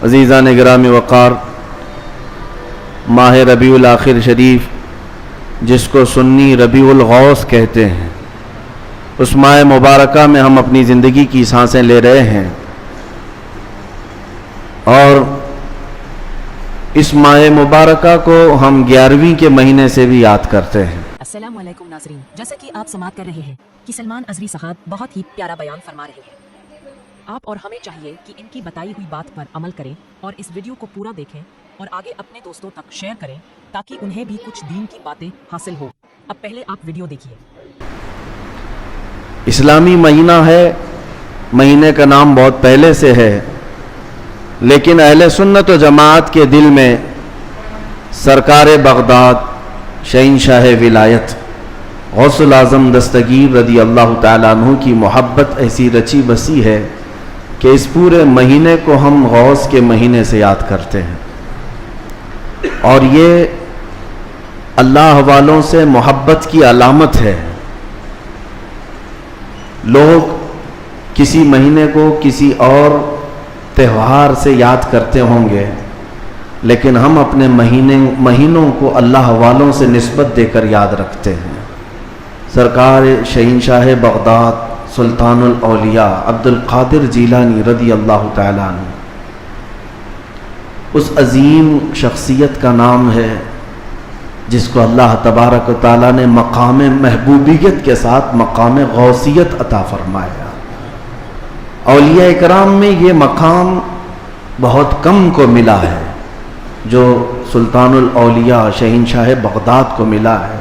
عزیزان گرامی وقار، ماہ ربیع الاخر شریف جس کو سنی ربیع الغوث کہتے ہیں، اس ماہ مبارکہ میں ہم اپنی زندگی کی سانسیں لے رہے ہیں، اور اس ماہ مبارکہ کو ہم 11ویں کے مہینے سے بھی یاد کرتے ہیں۔ السلام علیکم ناظرین، جیسا کہ آپ سماعت کر رہے ہیں کہ سلمان ازری صاحب بہت ہی پیارا بیان فرما رہے ہیں۔ آپ اور ہمیں چاہیے کہ ان کی بتائی ہوئی بات پر عمل کریں اور اس ویڈیو کو پورا دیکھیں اور آگے اپنے دوستوں تک شیئر کریں تاکہ انہیں بھی کچھ دین کی باتیں حاصل ہو۔ اب پہلے آپ ویڈیو دیکھیے۔ اسلامی مہینہ ہے، مہینے کا نام بہت پہلے سے ہے، لیکن اہل سنت و جماعت کے دل میں سرکار بغداد، شہنشاہ ولایت، غوث الاعظم دستگیر رضی اللہ تعالیٰ عنہ کی محبت ایسی رچی بسی ہے کہ اس پورے مہینے کو ہم غوث کے مہینے سے یاد کرتے ہیں، اور یہ اللہ والوں سے محبت کی علامت ہے۔ لوگ کسی مہینے کو کسی اور تہوار سے یاد کرتے ہوں گے، لیکن ہم اپنے مہینوں کو اللہ والوں سے نسبت دے کر یاد رکھتے ہیں۔ سرکار شہنشاہ بغداد سلطان الاولیاء عبد القادر جیلانی رضی اللہ تعالیٰ عنہ، اس عظیم شخصیت کا نام ہے جس کو اللہ تبارک و تعالیٰ نے مقام محبوبیت کے ساتھ مقام غوثیت عطا فرمایا۔ اولیاء اکرام میں یہ مقام بہت کم کو ملا ہے جو سلطان الاولیاء شہنشاہ بغداد کو ملا ہے،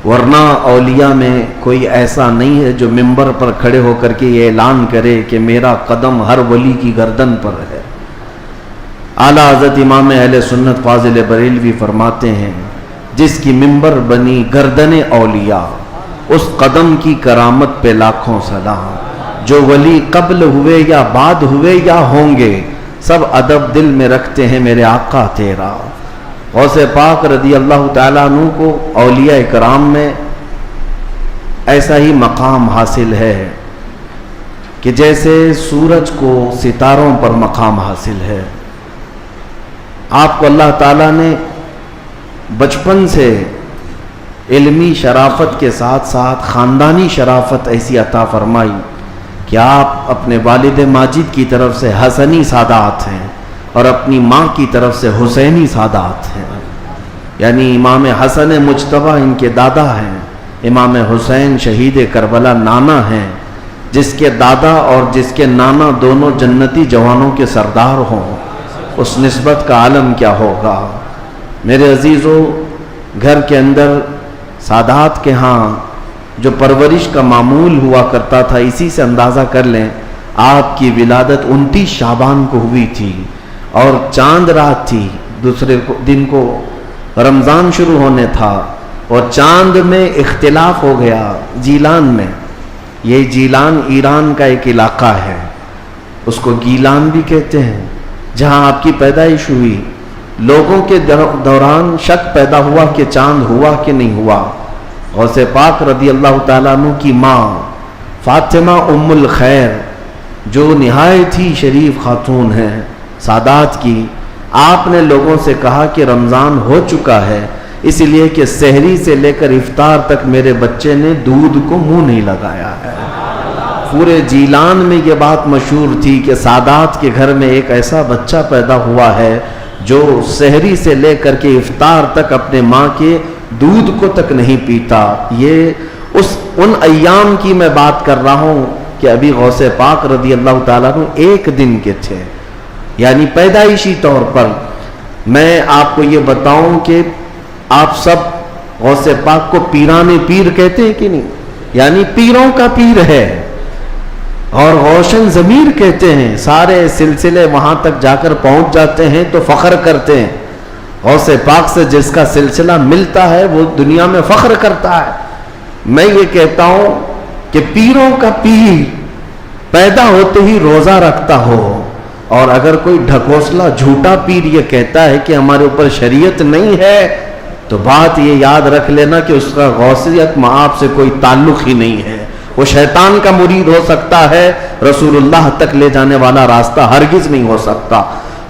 ورنہ اولیاء میں کوئی ایسا نہیں ہے جو منبر پر کھڑے ہو کر کے یہ اعلان کرے کہ میرا قدم ہر ولی کی گردن پر ہے۔ اعلیٰ حضرت امام اہل سنت فاضل بریلوی فرماتے ہیں، جس کی منبر بنی گردن اولیاء، اس قدم کی کرامت پہ لاکھوں سلام۔ جو ولی قبل ہوئے یا بعد ہوئے یا ہوں گے، سب ادب دل میں رکھتے ہیں میرے آقا تیرا۔ غوث پاک رضی اللہ تعالیٰ عنہ کو اولیاء کرام میں ایسا ہی مقام حاصل ہے کہ جیسے سورج کو ستاروں پر مقام حاصل ہے۔ آپ کو اللہ تعالیٰ نے بچپن سے علمی شرافت کے ساتھ ساتھ خاندانی شرافت ایسی عطا فرمائی کہ آپ اپنے والد ماجد کی طرف سے حسنی سادات ہیں اور اپنی ماں کی طرف سے حسینی سادات ہیں، یعنی امام حسن مجتبیٰ ان کے دادا ہیں، امام حسین شہید کربلا نانا ہیں، جس کے دادا اور جس کے نانا دونوں جنتی جوانوں کے سردار ہوں، اس نسبت کا عالم کیا ہوگا۔ میرے عزیزو، گھر کے اندر سادات کے ہاں جو پرورش کا معمول ہوا کرتا تھا، اسی سے اندازہ کر لیں آپ کی ولادت 29 شعبان کو ہوئی تھی، اور چاند رات تھی، دوسرے دن کو رمضان شروع ہونے تھا، اور چاند میں اختلاف ہو گیا جیلان میں۔ یہ جیلان ایران کا ایک علاقہ ہے، اس کو گیلان بھی کہتے ہیں، جہاں آپ کی پیدائش ہوئی۔ لوگوں کے دوران شک پیدا ہوا کہ چاند ہوا کہ نہیں ہوا۔ غوث پاک رضی اللہ تعالیٰ عنہ کی ماں فاطمہ ام الخیر، جو نہایت ہی شریف خاتون ہیں سادات کی، آپ نے لوگوں سے کہا کہ رمضان ہو چکا ہے، اس لیے کہ سحری سے لے کر افطار تک میرے بچے نے دودھ کو منہ نہیں لگایا ہے۔ پورے جیلان میں یہ بات مشہور تھی کہ سادات کے گھر میں ایک ایسا بچہ پیدا ہوا ہے جو سحری سے لے کر کے افطار تک اپنے ماں کے دودھ کو تک نہیں پیتا۔ یہ ان ایام کی میں بات کر رہا ہوں کہ ابھی غوث پاک رضی اللہ تعالیٰ عنہ ایک دن کے تھے، یعنی پیدائشی طور پر۔ میں آپ کو یہ بتاؤں کہ آپ سب غوث پاک کو پیران پیر کہتے ہیں کہ نہیں، یعنی پیروں کا پیر ہے، اور روشن ضمیر کہتے ہیں، سارے سلسلے وہاں تک جا کر پہنچ جاتے ہیں تو فخر کرتے ہیں۔ غوث پاک سے جس کا سلسلہ ملتا ہے وہ دنیا میں فخر کرتا ہے۔ میں یہ کہتا ہوں کہ پیروں کا پیر پیدا ہوتے ہی روزہ رکھتا ہو، اور اگر کوئی ڈھکوسلا جھوٹا پیر یہ کہتا ہے کہ ہمارے اوپر شریعت نہیں ہے، تو بات یہ یاد رکھ لینا کہ اس کا غوثیت معاف سے کوئی تعلق ہی نہیں ہے۔ وہ شیطان کا مرید ہو سکتا ہے، رسول اللہ تک لے جانے والا راستہ ہرگز نہیں ہو سکتا۔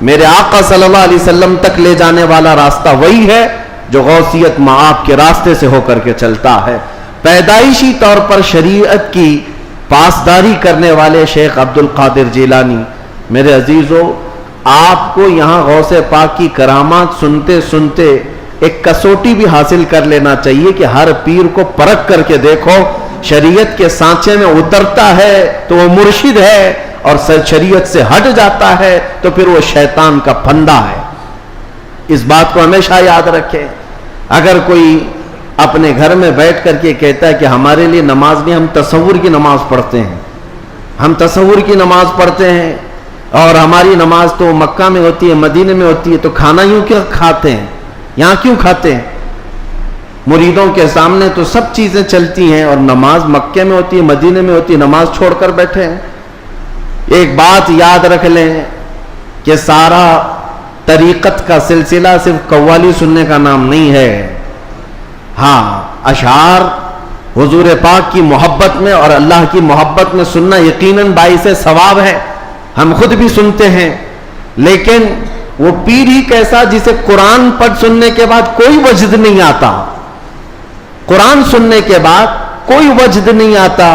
میرے آقا صلی اللہ علیہ وسلم تک لے جانے والا راستہ وہی ہے جو غوثیت مآب کے راستے سے ہو کر کے چلتا ہے۔ پیدائشی طور پر شریعت کی پاسداری کرنے والے شیخ عبد القادر جیلانی، میرے عزیزو، آپ کو یہاں غوث پاک کی کرامات سنتے سنتے ایک کسوٹی بھی حاصل کر لینا چاہیے کہ ہر پیر کو پرکھ کر کے دیکھو، شریعت کے سانچے میں اترتا ہے تو وہ مرشد ہے، اور شریعت سے ہٹ جاتا ہے تو پھر وہ شیطان کا پھندا ہے۔ اس بات کو ہمیشہ یاد رکھیں۔ اگر کوئی اپنے گھر میں بیٹھ کر کے کہتا ہے کہ ہمارے لیے نماز نہیں، ہم تصور کی نماز پڑھتے ہیں، ہم تصور کی نماز پڑھتے ہیں، اور ہماری نماز تو مکہ میں ہوتی ہے، مدینے میں ہوتی ہے، تو کھانا یوں کیوں کھاتے ہیں، یہاں کیوں کھاتے ہیں؟ مریدوں کے سامنے تو سب چیزیں چلتی ہیں، اور نماز مکے میں ہوتی ہے، مدینے میں ہوتی ہے، نماز چھوڑ کر بیٹھے ہیں۔ ایک بات یاد رکھ لیں کہ سارا طریقت کا سلسلہ صرف قوالی سننے کا نام نہیں ہے۔ ہاں، اشعار حضور پاک کی محبت میں اور اللہ کی محبت میں سننا یقیناً باعث ثواب ہے، ہم خود بھی سنتے ہیں، لیکن وہ پیر ہی کیسا جسے قرآن پڑھ سننے کے بعد کوئی وجد نہیں آتا، قرآن سننے کے بعد کوئی وجد نہیں آتا،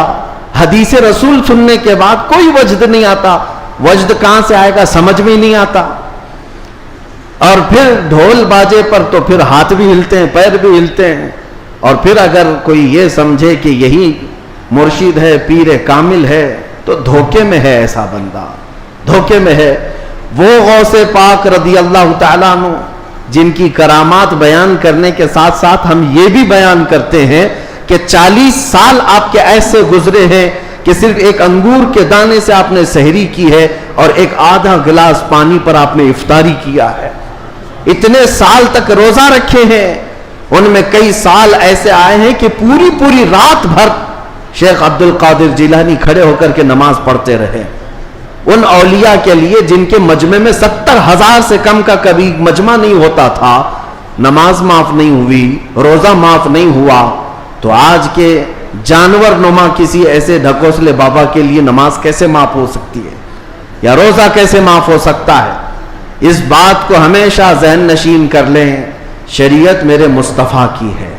حدیث رسول سننے کے بعد کوئی وجد نہیں آتا۔ وجد کہاں سے آئے گا سمجھ میں نہیں آتا، اور پھر ڈھول باجے پر تو پھر ہاتھ بھی ہلتے ہیں، پیر بھی ہلتے ہیں، اور پھر اگر کوئی یہ سمجھے کہ یہی مرشد ہے، پیر کامل ہے، تو دھوکے میں ہے، ایسا بندہ دھوکے میں ہے۔ وہ غوث پاک رضی اللہ تعالیٰ عنہ جن کی کرامات بیان کرنے کے ساتھ ساتھ ہم یہ بھی بیان کرتے ہیں کہ 40 سال آپ کے ایسے گزرے ہیں کہ صرف ایک انگور کے دانے سے آپ نے سحری کی ہے، اور ایک آدھا گلاس پانی پر آپ نے افطاری کیا ہے۔ اتنے سال تک روزہ رکھے ہیں، ان میں کئی سال ایسے آئے ہیں کہ پوری رات بھر شیخ عبد القادر جیلانی کھڑے ہو کر کے نماز پڑھتے رہے۔ ان اولیاء کے لیے جن کے مجمع میں 70,000 سے کم کا کبھی مجمع نہیں ہوتا تھا، نماز معاف نہیں ہوئی، روزہ معاف نہیں ہوا، تو آج کے جانور نما کسی ایسے ڈھکوسلے بابا کے لیے نماز کیسے معاف ہو سکتی ہے، یا روزہ کیسے معاف ہو سکتا ہے؟ اس بات کو ہمیشہ ذہن نشین کر لیں، شریعت میرے مصطفیٰ کی ہے،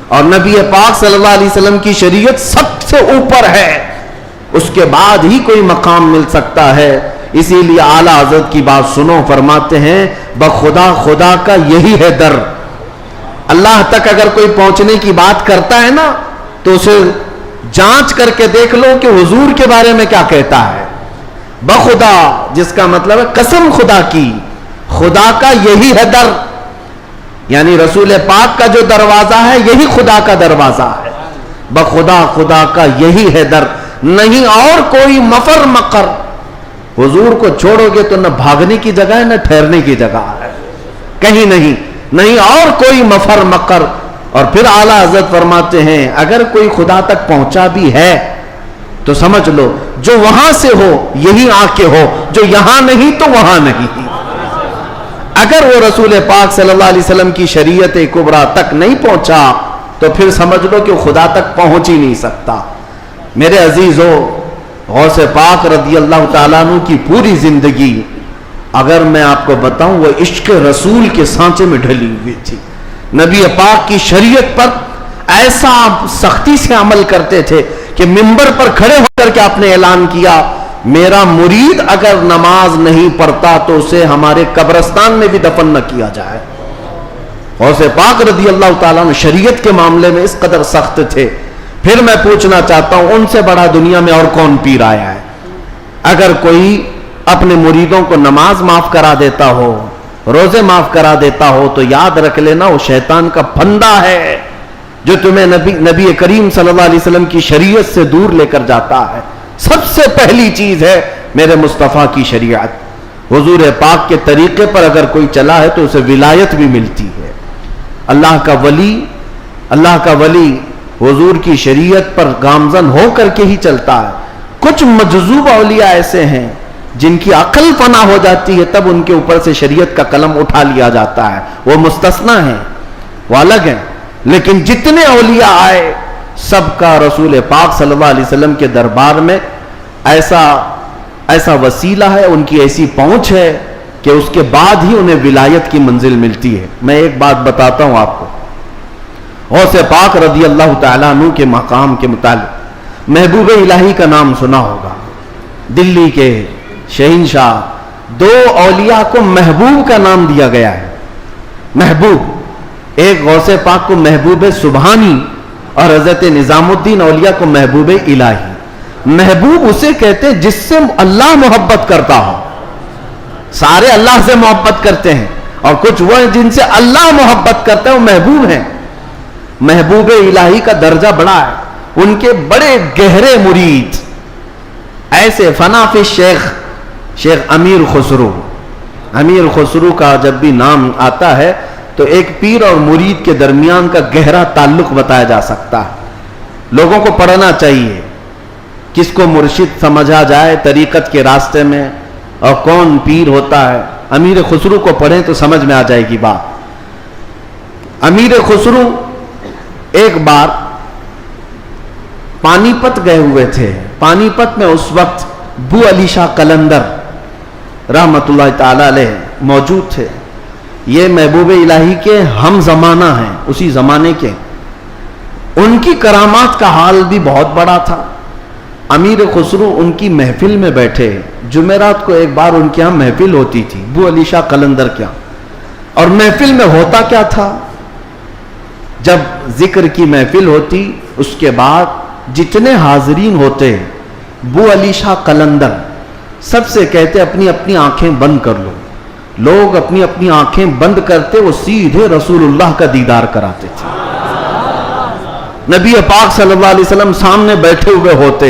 اور نبی پاک صلی اللہ علیہ وسلم کی شریعت سب سے اوپر ہے، اس کے بعد ہی کوئی مقام مل سکتا ہے۔ اسی لیے اعلیٰ حضرت کی بات سنو، فرماتے ہیں بخدا خدا کا یہی ہے در۔ اللہ تک اگر کوئی پہنچنے کی بات کرتا ہے نا، تو اسے جانچ کر کے دیکھ لو کہ حضور کے بارے میں کیا کہتا ہے۔ بخدا جس کا مطلب ہے قسم خدا کی، خدا کا یہی ہے در، یعنی رسول پاک کا جو دروازہ ہے یہی خدا کا دروازہ ہے۔ بخدا خدا کا یہی ہے در، نہیں اور کوئی مفر مقر۔ حضور کو چھوڑو گے تو نہ بھاگنے کی جگہ ہے نہ ٹھہرنے کی جگہ ہے، کہیں نہیں اور کوئی مفر مقر۔ اور پھر اعلیٰ حضرت فرماتے ہیں اگر کوئی خدا تک پہنچا بھی ہے تو سمجھ لو جو وہاں سے ہو یہی آ کے ہو، جو یہاں نہیں تو وہاں نہیں۔ اگر وہ رسول پاک صلی اللہ علیہ وسلم کی شریعت کبریٰ تک نہیں پہنچا تو پھر سمجھ لو کہ خدا تک پہنچ ہی نہیں سکتا۔ میرے عزیزو، غوث پاک رضی اللہ تعالیٰ عنہ کی پوری زندگی اگر میں آپ کو بتاؤں وہ عشق رسول کے سانچے میں ڈھلی ہوئی تھی۔ نبی پاک کی شریعت پر ایسا سختی سے عمل کرتے تھے کہ منبر پر کھڑے ہو کر کے آپ نے اعلان کیا میرا مرید اگر نماز نہیں پڑھتا تو اسے ہمارے قبرستان میں بھی دفن نہ کیا جائے۔ غوث پاک رضی اللہ تعالیٰ عنہ شریعت کے معاملے میں اس قدر سخت تھے۔ پھر میں پوچھنا چاہتا ہوں ان سے بڑا دنیا میں اور کون پیر آیا ہے؟ اگر کوئی اپنے مریدوں کو نماز معاف کرا دیتا ہو، روزے معاف کرا دیتا ہو، تو یاد رکھ لینا وہ شیطان کا پھندا ہے جو تمہیں نبی کریم صلی اللہ علیہ وسلم کی شریعت سے دور لے کر جاتا ہے۔ سب سے پہلی چیز ہے میرے مصطفیٰ کی شریعت۔ حضور پاک کے طریقے پر اگر کوئی چلا ہے تو اسے ولایت بھی ملتی ہے۔ اللہ کا ولی حضور کی شریعت پر گامزن ہو کر کے ہی چلتا ہے۔ کچھ مجذوب اولیاء ایسے ہیں جن کی عقل فنا ہو جاتی ہے تب ان کے اوپر سے شریعت کا قلم اٹھا لیا جاتا ہے، وہ مستثنا ہیں، وہ الگ ہیں۔ لیکن جتنے اولیاء آئے سب کا رسول پاک صلی اللہ علیہ وسلم کے دربار میں ایسا وسیلہ ہے، ان کی ایسی پہنچ ہے کہ اس کے بعد ہی انہیں ولایت کی منزل ملتی ہے۔ میں ایک بات بتاتا ہوں آپ کو، غوث پاک رضی اللہ تعالیٰ عنہ کے مقام کے متعلق محبوب الہی کا نام سنا ہوگا۔ دلی کے شہنشاہ، دو اولیاء کو محبوب کا نام دیا گیا ہے۔ محبوب، ایک غوث پاک کو محبوب سبحانی اور حضرت نظام الدین اولیاء کو محبوب الہی۔ محبوب اسے کہتے ہیں جس سے اللہ محبت کرتا ہو۔ سارے اللہ سے محبت کرتے ہیں، اور کچھ وہ ہیں جن سے اللہ محبت کرتا ہے، وہ محبوب ہیں۔ محبوب الہی کا درجہ بڑا ہے، ان کے بڑے گہرے مرید ایسے فنا فی شیخ امیر خسرو۔ امیر خسرو کا جب بھی نام آتا ہے تو ایک پیر اور مرید کے درمیان کا گہرا تعلق بتایا جا سکتا ہے۔ لوگوں کو پڑھنا چاہیے، کس کو مرشد سمجھا جائے طریقت کے راستے میں اور کون پیر ہوتا ہے۔ امیر خسرو کو پڑھیں تو سمجھ میں آ جائے گی بات۔ امیر خسرو ایک بار پانی پت گئے ہوئے تھے۔ پانی پت میں اس وقت بو علی شاہ قلندر رحمت اللہ تعالی علیہ موجود تھے۔ یہ محبوب الہی کے ہم زمانہ ہیں، اسی زمانے کے۔ ان کی کرامات کا حال بھی بہت بڑا تھا۔ امیر خسرو ان کی محفل میں بیٹھے، جمعرات کو ایک بار ان کے ہاں محفل ہوتی تھی بو علی شاہ قلندر کے ہاں۔ اور محفل میں ہوتا کیا تھا، جب ذکر کی محفل ہوتی اس کے بعد جتنے حاضرین ہوتے بو علی شاہ قلندر سب سے کہتے اپنی اپنی آنکھیں بند کر لو۔ لوگ اپنی اپنی آنکھیں بند کرتے، وہ سیدھے رسول اللہ کا دیدار کراتے تھے۔ نبی پاک صلی اللہ علیہ وسلم سامنے بیٹھے ہوئے ہوتے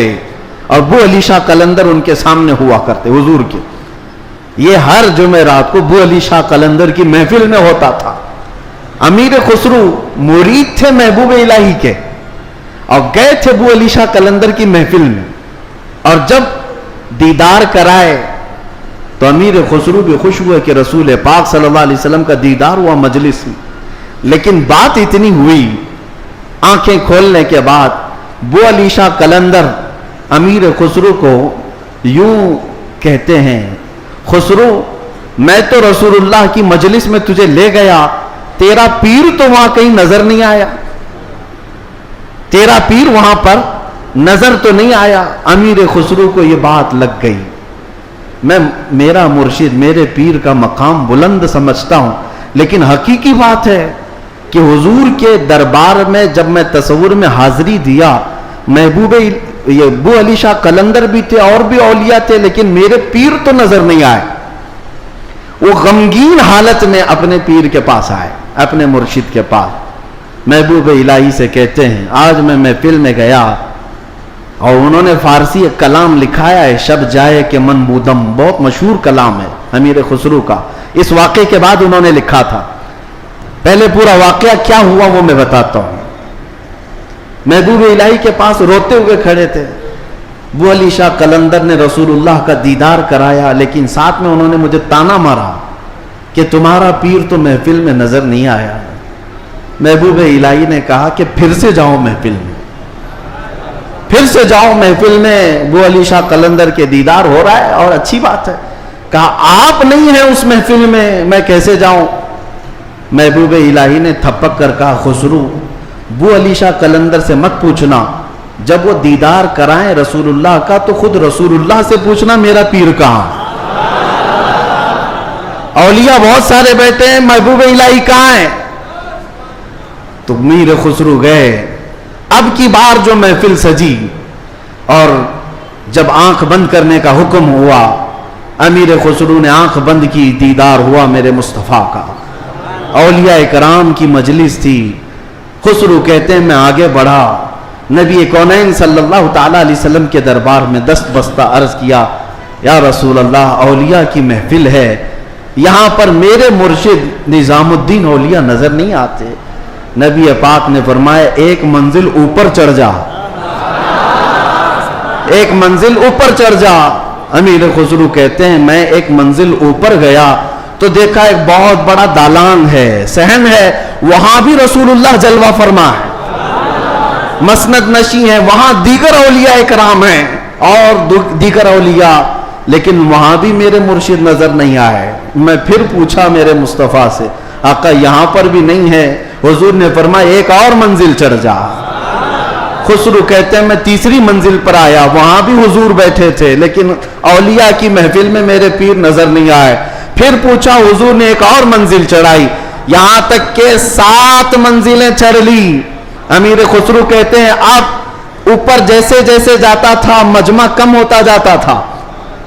اور بو علی شاہ قلندر ان کے سامنے ہوا کرتے حضور کے۔ یہ ہر جمعرات کو بو علی شاہ قلندر کی محفل میں ہوتا تھا۔ امیر خسرو مرید تھے محبوب الہی کے، اور گئے تھے بو علی شاہ قلندر کی محفل میں، اور جب دیدار کرائے تو امیر خسرو بھی خوش ہوئے کہ رسول پاک صلی اللہ علیہ وسلم کا دیدار ہوا مجلس میں۔ لیکن بات اتنی ہوئی، آنکھیں کھولنے کے بعد بو علی شاہ قلندر امیر خسرو کو یوں کہتے ہیں، خسرو میں تو رسول اللہ کی مجلس میں تجھے لے گیا، تیرا پیر تو وہاں کہیں نظر نہیں آیا، تیرا پیر وہاں پر نظر تو نہیں آیا۔ امیر خسرو کو یہ بات لگ گئی، میں میرا مرشد میرے پیر کا مقام بلند سمجھتا ہوں، لیکن حقیقی بات ہے کہ حضور کے دربار میں جب میں تصور میں حاضری دیا، محبوب یہ بو علی شاہ قلندر بھی تھے اور بھی اولیاء تھے، لیکن میرے پیر تو نظر نہیں آئے۔ وہ غمگین حالت میں اپنے پیر کے پاس آئے، اپنے مرشد کے پاس۔ محبوب الہی سے کہتے ہیں آج میں محفل میں گیا اور انہوں نے فارسی ایک کلام لکھایا ہے، شب جائے کہ من بودم، بہت مشہور کلام ہے امیر خسرو کا۔ اس واقعے کے بعد انہوں نے لکھا تھا۔ پہلے پورا واقعہ کیا ہوا وہ میں بتاتا ہوں۔ محبوب الہی کے پاس روتے ہوئے کھڑے تھے، بو علی شاہ قلندر نے رسول اللہ کا دیدار کرایا، لیکن ساتھ میں انہوں نے مجھے تانا مارا کہ تمہارا پیر تو محفل میں نظر نہیں آیا۔ محبوب الہی نے کہا کہ پھر سے جاؤ محفل میں، پھر سے جاؤ محفل میں، بو علی شاہ قلندر کے دیدار ہو رہا ہے اور اچھی بات ہے۔ کہا آپ نہیں ہیں اس محفل میں کیسے جاؤں؟ محبوب الہی نے تھپک کر کہا خسرو بو علی شاہ قلندر سے مت پوچھنا، جب وہ دیدار کرائیں رسول اللہ کا تو خود رسول اللہ سے پوچھنا میرا پیر کہاں۔ اولیاء بہت سارے بیٹھے ہیں، محبوب الہی کہاں ہیں؟ تو میر خسرو گئے۔ اب کی بار جو محفل سجی اور جب آنکھ بند کرنے کا حکم ہوا، امیر خسرو نے آنکھ بند کی، دیدار ہوا میرے مصطفیٰ کا۔ اولیاء کرام کی مجلس تھی۔ خسرو کہتے ہیں میں آگے بڑھا، نبی کونین صلی اللہ تعالی علیہ وسلم کے دربار میں دست بستہ عرض کیا، یا رسول اللہ اولیاء کی محفل ہے، یہاں پر میرے مرشد نظام الدین اولیاء نظر نہیں آتے۔ نبی پاک نے فرمایا ایک منزل اوپر چڑھ جا، ایک منزل اوپر چڑھ جا۔ امیر خسرو کہتے ہیں میں ایک منزل اوپر گیا تو دیکھا ایک بہت بڑا دالان ہے، صحن ہے، وہاں بھی رسول اللہ جلوہ فرما ہے، مسند نشی ہے، وہاں دیگر اولیاء کرام ہیں اور دیگر اولیاء، لیکن وہاں بھی میرے مرشد نظر نہیں آئے۔ میں پھر پوچھا میرے مصطفیٰ سے، آقا یہاں پر بھی نہیں ہے؟ حضور نے فرمایا ایک اور منزل چڑھ جا۔ خسرو کہتے ہیں میں تیسری منزل پر آیا، وہاں بھی حضور بیٹھے تھے لیکن اولیاء کی محفل میں میرے پیر نظر نہیں آئے۔ پھر پوچھا، حضور نے ایک اور منزل چڑھائی، یہاں تک کہ 7 منزلیں چڑھ لی۔ امیر خسرو کہتے ہیں اب اوپر جیسے جیسے جاتا تھا مجمع کم ہوتا جاتا تھا،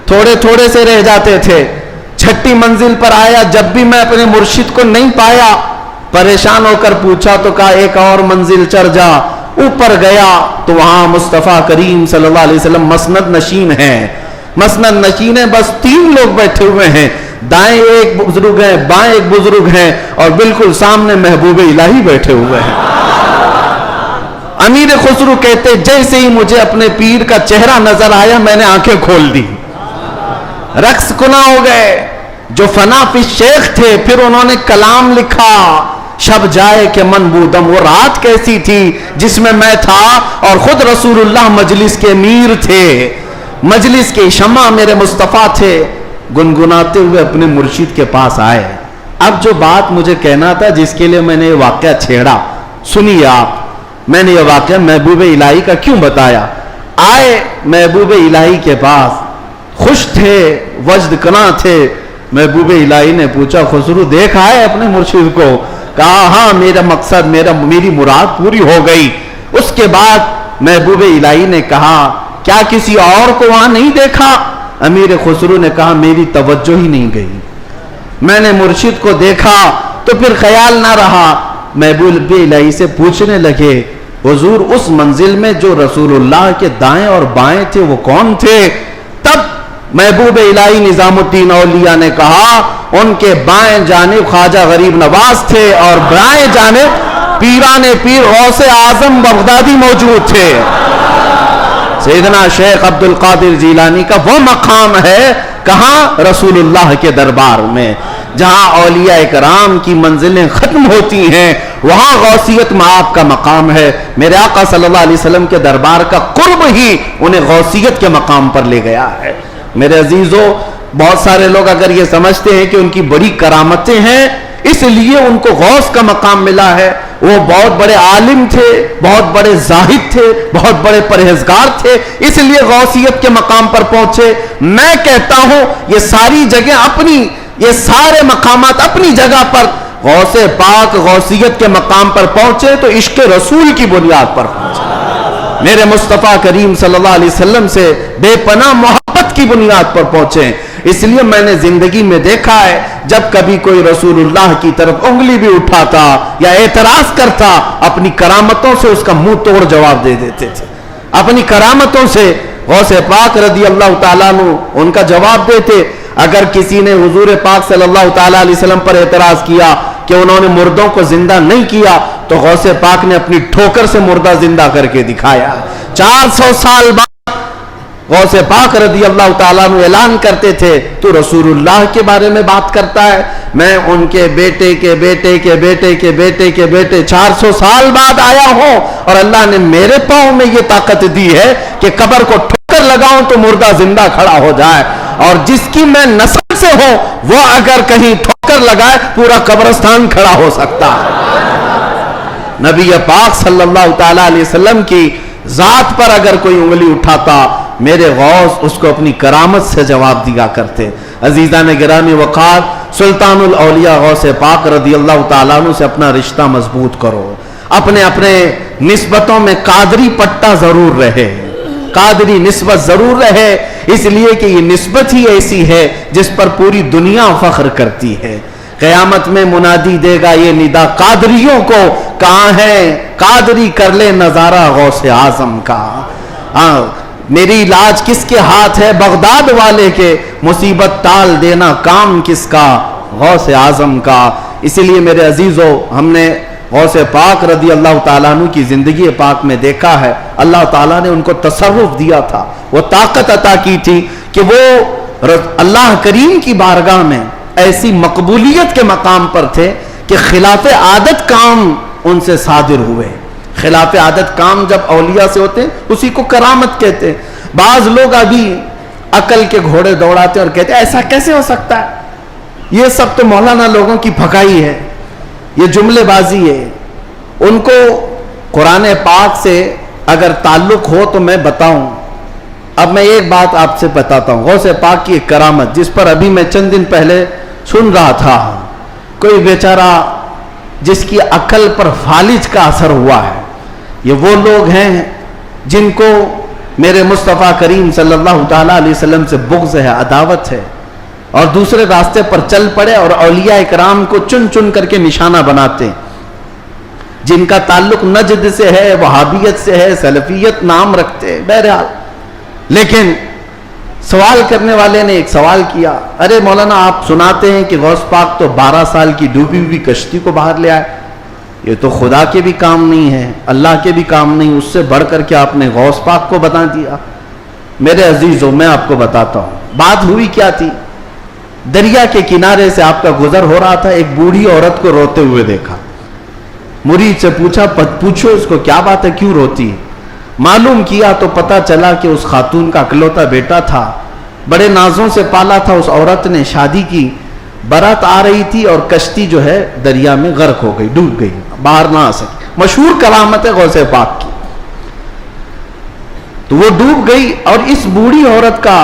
تھوڑے تھوڑے سے رہ جاتے تھے۔ 6ٹھی منزل پر آیا، جب بھی میں اپنے مرشد کو نہیں پایا پریشان ہو کر پوچھا تو کہا ایک اور منزل چڑھ جا۔ اوپر گیا تو وہاں مصطفیٰ کریم صلی اللہ علیہ وسلم مسند نشین ہیں، مسند نشین ہیں، بس 3 لوگ بیٹھے ہوئے ہیں، دائیں ایک بزرگ ہیں، بائیں ایک بزرگ ہیں، اور بالکل سامنے محبوب الہی بیٹھے ہوئے ہیں۔ امیر خسرو کہتے جیسے ہی مجھے اپنے پیر کا چہرہ نظر آیا میں نے آنکھیں کھول دی، رقص کنا ہو گئے۔ جو فنا فی شیخ تھے پھر انہوں نے کلام لکھا، شب جائے کہ من بودم، وہ رات کیسی تھی جس میں میں تھا اور خود رسول اللہ مجلس کے امیر تھے، مجلس کے شمع میرے مصطفیٰ تھے۔ گنگناتے ہوئے اپنے مرشد کے پاس آئے۔ اب جو بات مجھے کہنا تھا جس کے لیے میں نے یہ واقعہ چھیڑا، سنیے آپ، میں نے یہ واقعہ محبوب الہی کا کیوں بتایا۔ آئے محبوب الہی کے پاس، خوش تھے، وجد کنا تھے۔ محبوب الہی نے پوچھا خسرو دیکھا ہے اپنے مرشد کو؟ کہا ہاں، میرا مقصد میری مراد پوری ہو گئی۔ اس کے بعد محبوب الہی نے کہا کیا کسی اور کو وہاں نہیں دیکھا؟ امیر خسرو نے کہا میری توجہ ہی نہیں گئی، میں نے مرشد کو دیکھا تو پھر خیال نہ رہا۔ محبوب الہی سے پوچھنے لگے حضور اس منزل میں جو رسول اللہ کے دائیں اور بائیں تھے وہ کون تھے؟ تب محبوب الہی نظام الدین اولیاء نے کہا ان کے بائیں جانب خواجہ غریب نواز تھے اور بائیں جانب پیران پیر غوث اعظم بغدادی موجود تھے۔ سیدنا شیخ عبد القادر جیلانی کا وہ مقام ہے کہاں؟ رسول اللہ کے دربار میں، جہاں اولیاء کرام کی منزلیں ختم ہوتی ہیں وہاں غوثیت معاب کا مقام ہے۔ میرے آقا صلی اللہ علیہ وسلم کے دربار کا قرب ہی انہیں غوثیت کے مقام پر لے گیا ہے۔ میرے عزیزو، بہت سارے لوگ اگر یہ سمجھتے ہیں کہ ان کی بڑی کرامتیں ہیں اس لیے ان کو غوث کا مقام ملا ہے، وہ بہت بڑے عالم تھے، بہت بڑے زاہد تھے، بہت بڑے پرہیزگار تھے اس لیے غوثیت کے مقام پر پہنچے۔ میں کہتا ہوں یہ ساری جگہ یہ سارے مقامات اپنی جگہ پر غوث پاک غوثیت کے مقام پر پہنچے تو عشق رسول کی بنیاد پر پہنچے، میرے مصطفیٰ کریم صلی اللہ علیہ وسلم سے بے پناہ محبت کی بنیاد پر پہنچے۔ اس لیے میں نے زندگی میں دیکھا ہے جب کبھی کوئی رسول اللہ کی طرف انگلی بھی اٹھاتا یا اعتراض کرتا اپنی کرامتوں سے اس کا منہ توڑ جواب دے دیتے تھے، اپنی کرامتوں سے غوث پاک رضی اللہ تعالیٰ عنہ ان کا جواب دیتے۔ اگر کسی نے حضور پاک صلی اللہ تعالیٰ علیہ وسلم پر اعتراض کیا کہ انہوں نے مردوں کو زندہ نہیں کیا تو غوث پاک نے اپنی ٹھوکر سے مردہ زندہ کر کے دکھایا۔ 400 سال بعد غوث پاک رضی اللہ تعالیٰ عنہ اعلان کرتے تھے تو رسول اللہ کے بارے میں بات کرتا ہے، میں ان کے بیٹے کے بیٹے کے بیٹے کے بیٹے کے بیٹے 400 سال بعد آیا ہوں اور اللہ نے میرے پاؤں میں یہ طاقت دی ہے کہ قبر کو ٹھوکر لگاؤں تو مردہ زندہ کھڑا ہو جائے، اور جس کی میں نسل سے ہوں وہ اگر کہیں ٹھوکر لگائے پورا قبرستان کھڑا ہو سکتا ہے۔ نبی پاک صلی اللہ تعالیٰ علیہ وسلم کی ذات پر اگر کوئی انگلی اٹھاتا میرے غوث اس کو اپنی کرامت سے جواب دیا کرتے۔ عزیزان گرامی وقار، سلطان الاولیاء غوث پاک رضی اللہ تعالیٰ عنہ سے اپنا رشتہ مضبوط کرو، اپنے نسبتوں میں قادری پٹا ضرور رہے، قادری نسبت ضرور رہے، اس لیے کہ یہ نسبت ہی ایسی ہے جس پر پوری دنیا فخر کرتی ہے۔ قیامت میں منادی دے گا یہ ندا قادریوں کو، کہاں ہے قادری کر لے نظارہ غوث اعظم کا۔ میری لاج کس کے ہاتھ ہے؟ بغداد والے کے، مصیبت ٹال دینا کام کس کا؟ غوث اعظم کا۔ اسی لیے میرے عزیزو، ہم نے غوث پاک رضی اللہ تعالیٰ عنہ کی زندگی پاک میں دیکھا ہے اللہ تعالیٰ نے ان کو تصرف دیا تھا، وہ طاقت عطا کی تھی کہ وہ اللہ کریم کی بارگاہ میں ایسی مقبولیت کے مقام پر تھے کہ خلاف عادت کام ان سے صادر ہوئے۔ خلاف عادت کام جب اولیاء سے ہوتے ہیں اسی کو کرامت کہتے ہیں۔ بعض لوگ ابھی عقل کے گھوڑے دوڑاتے ہیں اور کہتے ہیں ایسا کیسے ہو سکتا ہے، یہ سب تو مولانا لوگوں کی پھکائی ہے، یہ جملے بازی ہے. ان کو قرآن پاک سے اگر تعلق ہو تو میں بتاؤں. اب میں ایک بات آپ سے بتاتا ہوں، غوث پاک کی ایک کرامت جس پر ابھی میں چند دن پہلے سن رہا تھا. کوئی بیچارہ جس کی عقل پر فالج کا اثر ہوا ہے. یہ وہ لوگ ہیں جن کو میرے مصطفیٰ کریم صلی اللہ تعالیٰ علیہ وسلم سے بغض ہے، عداوت ہے، اور دوسرے راستے پر چل پڑے اور اولیاء اکرام کو چن چن کر کے نشانہ بناتے ہیں. جن کا تعلق نجد سے ہے، وہابیت سے ہے، سلفیت نام رکھتے ہیں. بہرحال لیکن سوال کرنے والے نے ایک سوال کیا، ارے مولانا آپ سناتے ہیں کہ غوث پاک تو 12 سال کی ڈوبی ہوئی کشتی کو باہر لے آئے. یہ تو خدا کے بھی کام نہیں ہے، اللہ کے بھی کام نہیں، اس سے بڑھ کر کے آپ نے غوث پاک کو بتا دیا. میرے عزیزوں میں آپ کو بتاتا ہوں بات ہوئی کیا تھی. دریا کے کنارے سے آپ کا گزر ہو رہا تھا، ایک بوڑھی عورت کو روتے ہوئے دیکھا. مرید سے پوچھا پوچھو اس کو کیا بات ہے، کیوں روتی ہے. معلوم کیا تو پتا چلا کہ اس خاتون کا اکلوتا بیٹا تھا، بڑے نازوں سے پالا تھا. اس عورت نے شادی کی، برات آ رہی تھی اور کشتی جو ہے دریا میں غرق ہو گئی، ڈوب گئی، باہر نہ آ سکی. مشہور کرامت ہے غوث پاک کی. تو وہ ڈوب گئی اور اس بوڑھی عورت کا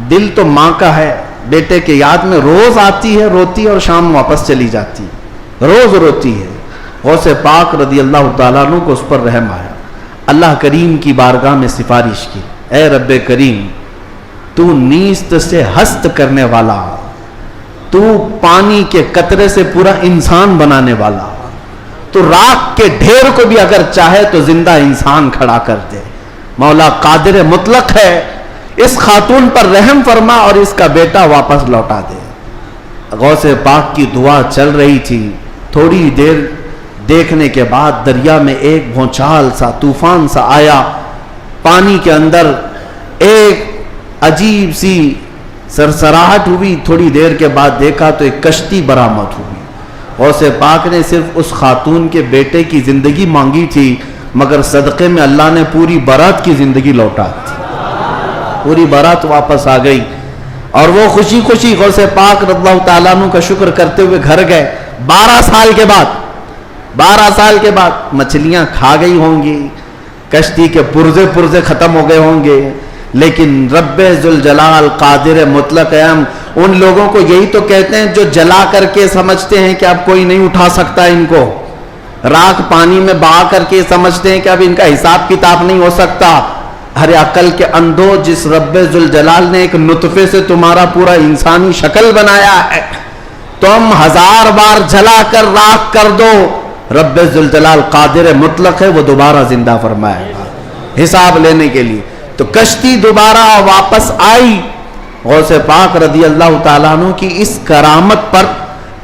دل تو ماں کا ہے، بیٹے کے یاد میں روز آتی ہے، روتی اور شام واپس چلی جاتی، روز روتی ہے. غوث پاک رضی اللہ تعالیٰ عنہ کو اس پر رحم آیا. اللہ کریم کی بارگاہ میں سفارش کی، اے رب کریم تو نیست سے ہست کرنے والا، تو پانی کے قطرے سے پورا انسان بنانے والا، تو راکھ کے ڈھیر کو بھی اگر چاہے تو زندہ انسان کھڑا کر دے. مولا قادر مطلق ہے، اس خاتون پر رحم فرما اور اس کا بیٹا واپس لوٹا دے. غوث پاک کی دعا چل رہی تھی. تھوڑی دیر دیکھنے کے بعد دریا میں ایک بھونچال سا، طوفان سا آیا. پانی کے اندر ایک عجیب سی سرسراہٹ ہوئی. تھوڑی دیر کے بعد دیکھا تو ایک کشتی برآمد ہوئی. غوث پاک نے صرف اس خاتون کے بیٹے کی زندگی مانگی تھی، مگر صدقے میں اللہ نے پوری برات کی زندگی لوٹا دی. پوری برات واپس آ گئی اور وہ خوشی خوشی غوث پاک رضی اللہ تعالیٰ عنہ کا شکر کرتے ہوئے گھر گئے. 12 سال کے بعد مچھلیاں کھا گئی ہوں گی، کشتی کے پرزے ختم ہو گئے ہوں گے، لیکن رب ذوالجلال قادر مطلق ہم ان لوگوں کو یہی تو کہتے ہیں جو جلا کر کے سمجھتے ہیں کہ اب کوئی نہیں اٹھا سکتا ان کو، راکھ پانی میں بہا کر کے سمجھتے ہیں کہ اب ان کا حساب کتاب نہیں ہو سکتا. ہر عقل کے اندھو، جس رب ذوالجلال نے ایک نطفے سے تمہارا پورا انسانی شکل بنایا ہے، تم 1000 بار جلا کر راکھ کر دو، رب ذوالجلال قادر مطلق ہے، وہ دوبارہ زندہ فرمائے گا حساب لینے کے لیے. تو کشتی دوبارہ واپس آئی. غوث پاک رضی اللہ تعالیٰ عنہ کی اس کرامت پر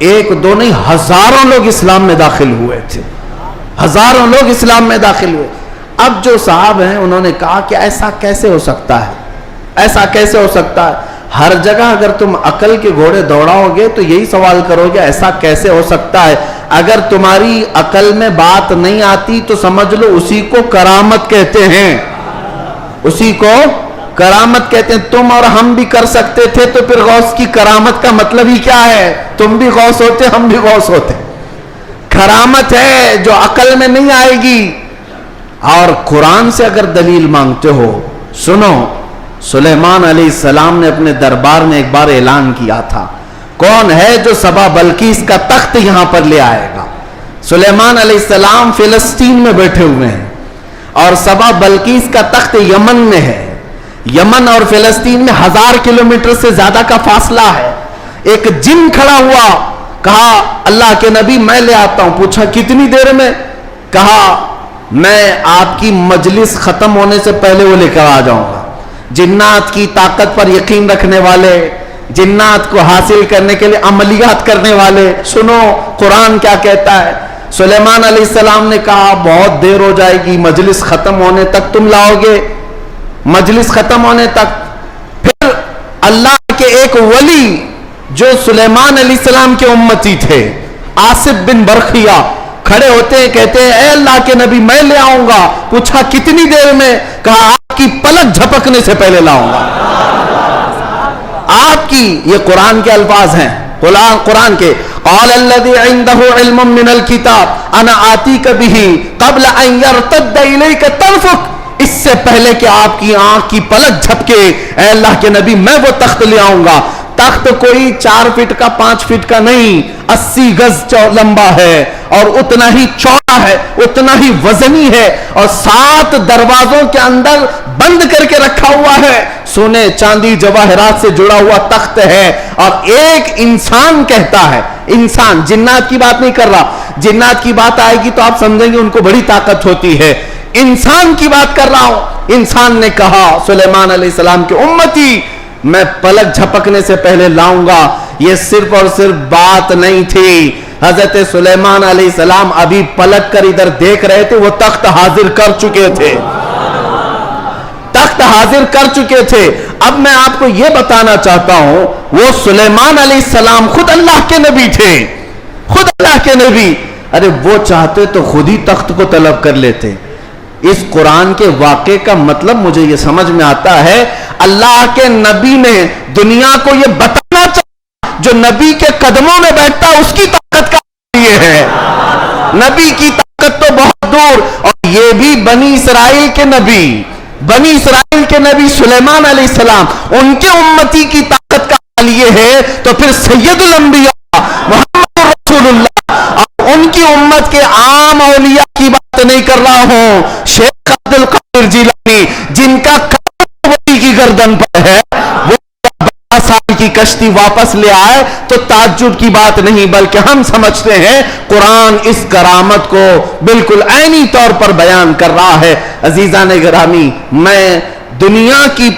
ایک دو نہیں ہزاروں لوگ اسلام میں داخل ہوئے تھے، ہزاروں لوگ اسلام میں داخل ہوئے. اب جو صاحب ہیں انہوں نے کہا کہ ایسا کیسے ہو سکتا ہے، ایسا کیسے ہو سکتا ہے. ہر جگہ اگر تم عقل کے گھوڑے دوڑاؤ گے تو یہی سوال کرو گے ایسا کیسے ہو سکتا ہے. اگر تمہاری عقل میں بات نہیں آتی تو سمجھ لو اسی کو کرامت کہتے ہیں، اسی کو کرامت کہتے ہیں. تم اور ہم بھی کر سکتے تھے تو پھر غوث کی کرامت کا مطلب ہی کیا ہے؟ تم بھی غوث ہوتے، ہم بھی غوث ہوتے. کرامت ہے جو عقل میں نہیں آئے گی. اور قرآن سے اگر دلیل مانگتے ہو، سنو، سلیمان علیہ السلام نے اپنے دربار میں ایک بار اعلان کیا تھا، کون ہے جو سبا بلقیس کا تخت یہاں پر لے آئے گا. سلیمان علیہ السلام فلسطین میں بیٹھے ہوئے ہیں اور سبا بلقیس کا تخت یمن میں ہے. یمن اور فلسطین میں 1000 کلومیٹر سے زیادہ کا فاصلہ ہے. ایک جن کھڑا ہوا، کہا اللہ کے نبی میں لے آتا ہوں. پوچھا کتنی دیر میں؟ کہا میں آپ کی مجلس ختم ہونے سے پہلے وہ لے کر آ جاؤں گا. جنات کی طاقت پر یقین رکھنے والے، جنات کو حاصل کرنے کے لیے عملیات کرنے والے، سنو قرآن کیا کہتا ہے. سلیمان علیہ السلام نے کہا بہت دیر ہو جائے گی، مجلس ختم ہونے تک تم لاؤ گے، مجلس ختم ہونے تک. پھر اللہ کے ایک ولی جو سلیمان علیہ السلام کے امتی تھے، آصف بن برخیہ، کھڑے ہوتے ہیں، کہتے ہیں اے اللہ کے نبی میں لے آؤں گا. پوچھا کتنی دیر میں؟ کہا آپ کی پلک جھپکنے سے پہلے لاؤں گا. آپ کی، یہ قرآن کے الفاظ ہیں، قرآن کے قال الذی عنده علم من الکتاب انا آتیک به قبل ان یرتد الیک طرفک، اس سے پہلے کہ آپ کی آنکھ کی پلک جھپکے اے اللہ کے نبی میں وہ تخت لے آؤں گا. تخت کوئی 4 فٹ کا 5 فٹ کا نہیں، 80 گز لمبا ہے اور اتنا ہی چوڑا ہے، اتنا ہی وزنی ہے، اور 7 دروازوں کے اندر بند کر کے رکھا ہوا ہے. سونے چاندی جواہرات سے جڑا ہوا تخت ہے. اور ایک انسان کہتا ہے، انسان، جنات کی بات نہیں کر رہا، جنات کی بات آئے گی تو آپ سمجھیں گے ان کو بڑی طاقت ہوتی ہے. انسان کی بات کر رہا ہوں. انسان نے کہا سلیمان علیہ السلام کی امتی میں پلک جھپکنے سے پہلے لاؤں گا. یہ صرف اور صرف بات نہیں تھی، حضرت سلیمان علیہ السلام ابھی پلک کر ادھر دیکھ رہے تھے، وہ تخت حاضر کر چکے تھے، تخت حاضر کر چکے تھے. اب میں آپ کو یہ بتانا چاہتا ہوں، وہ سلیمان علیہ السلام خود اللہ کے نبی تھے، خود اللہ کے نبی. ارے وہ چاہتے تو خود ہی تخت کو طلب کر لیتے. اس قرآن کے واقعے کا مطلب مجھے یہ سمجھ میں آتا ہے، اللہ کے نبی نے دنیا کو یہ بتانا چاہا جو نبی کے قدموں میں بیٹھتا اس کی طاقت کا یہ ہے. نبی کی طاقت تو بہت دور، اور یہ بھی بنی اسرائیل کے نبی، بنی اسرائیل کے نبی سلیمان علیہ السلام، ان کے امتی کی طاقت کا حال یہ ہے، تو پھر سید الانبیاء محمد رسول اللہ اور ان کی امت کے عام اولیاء کی بات نہیں کر رہا ہوں. شیخ عبد القادر جیلانی جن کا قدم کی گردن پر ہے، وہ 12 سال کی کشتی واپس لے آئے تو تعجب کی بات نہیں، بلکہ ہم سمجھتے ہیں قرآن اس کرامت کو بالکل عینی طور پر بیان کر رہا ہے. عزیزان گرامی، میں دنیا کی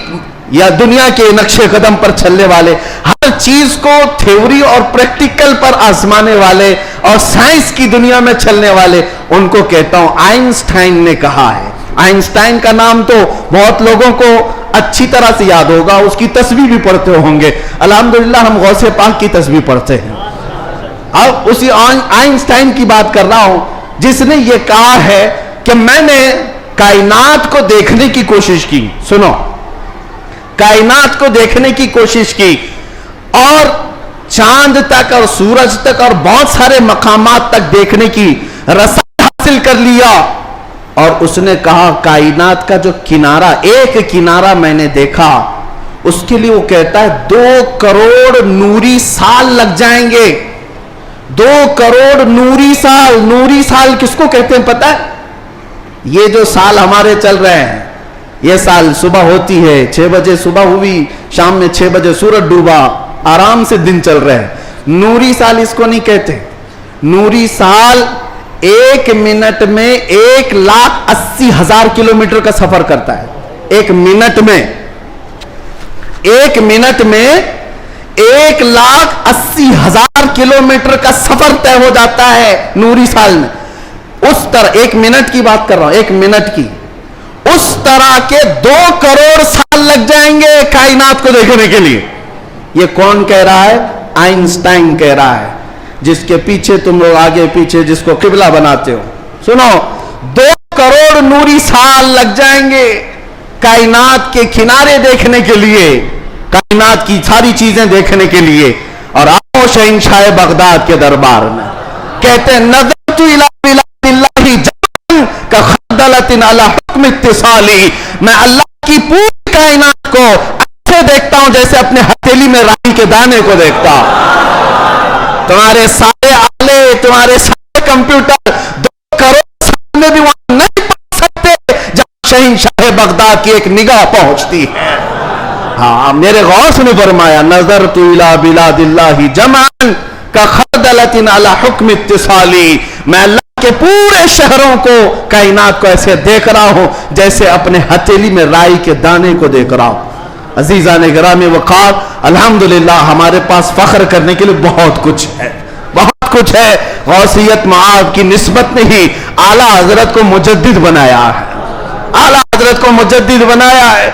یا دنیا کے نقش قدم پر چلنے والے، ہر چیز کو تھیوری اور پریکٹیکل پر آزمانے والے اور سائنس کی دنیا میں چلنے والے، ان کو کہتا ہوں آئنسٹائن نے کہا ہے. آئنسٹائن کا نام تو بہت لوگوں کو اچھی طرح سے یاد ہوگا، اس کی تسبیح بھی پڑھتے ہوں گے. الحمدللہ ہم غوث پاک کی تسبیح پڑھتے ہیں. اب اسی آئنسٹائن کی بات کر رہا ہوں جس نے یہ کہا ہے کہ میں نے کائنات کو دیکھنے کی کوشش کی. سنو، کائنات کو دیکھنے کی کوشش کی اور چاند تک اور سورج تک اور بہت سارے مقامات تک دیکھنے کی رسائی حاصل کر لیا. اور اس نے کہا کائنات کا جو کنارہ، ایک کنارہ میں نے دیکھا، اس کے لیے وہ کہتا ہے 2 کروڑ نوری سال لگ جائیں گے. 2 کروڑ نوری سال. نوری سال کس کو کہتے ہیں پتہ ہے؟ یہ جو سال ہمارے چل رہے ہیں، یہ سال صبح ہوتی ہے 6 بجے صبح ہوئی، شام میں 6 بجے سورج ڈوبا، آرام سے دن چل رہے ہیں. نوری سال اس کو نہیں کہتے. نوری سال 1 منٹ میں 1,80,000 کلومیٹر کا سفر کرتا ہے. 1 منٹ میں 1,80,000 کلومیٹر کا سفر طے ہو جاتا ہے نوری سال میں. اس طرح 1 منٹ کی بات کر رہا ہوں، 1 منٹ کی، اس طرح کے 2 کروڑ سال لگ جائیں گے کائنات کو دیکھنے کے لیے. یہ کون کہہ رہا ہے؟ آئنسٹائن کہہ رہا ہے، جس کے پیچھے تم لوگ آگے پیچھے جس کو قبلہ بناتے ہو. سنو، 2 کروڑ نوری سال لگ جائیں گے کائنات کے کنارے دیکھنے کے لیے، کائنات کی ساری چیزیں دیکھنے کے لیے. اور آؤ شہنشاہ بغداد کے دربار میں. کہتے ہیں نظرت الی بلاد اللہ جمعاً کخردلۃ علی حکم اتصالی، میں اللہ کی پوری کائنات کو ایسے دیکھتا ہوں جیسے اپنے ہتھیلی میں رائی کے دانے کو دیکھتا. تمہارے سارے آلے، تمہارے سارے کمپیوٹر 2 کروڑ سال میں بھی وہاں نہیں پہنچ سکتے جہاں شہنشاہ بغداد کی ایک نگاہ پہنچتی ہے. ہاں، میرے غوث نے فرمایا نظرت الی بلاد اللہ جمعاً کخردلۃ علی حکم اتصالی، میں اللہ کے پورے شہروں کو، کائنات کو ایسے دیکھ رہا ہوں جیسے اپنے ہتھیلی میں رائی کے دانے کو دیکھ رہا ہوں. عزیزان گرامی وقار، الحمدللہ ہمارے پاس فخر کرنے کے لیے بہت کچھ ہے، بہت کچھ ہے. غوثیت معاذ کی نسبت نے ہی اعلیٰ حضرت کو مجدد بنایا ہے، اعلیٰ حضرت کو مجدد بنایا ہے.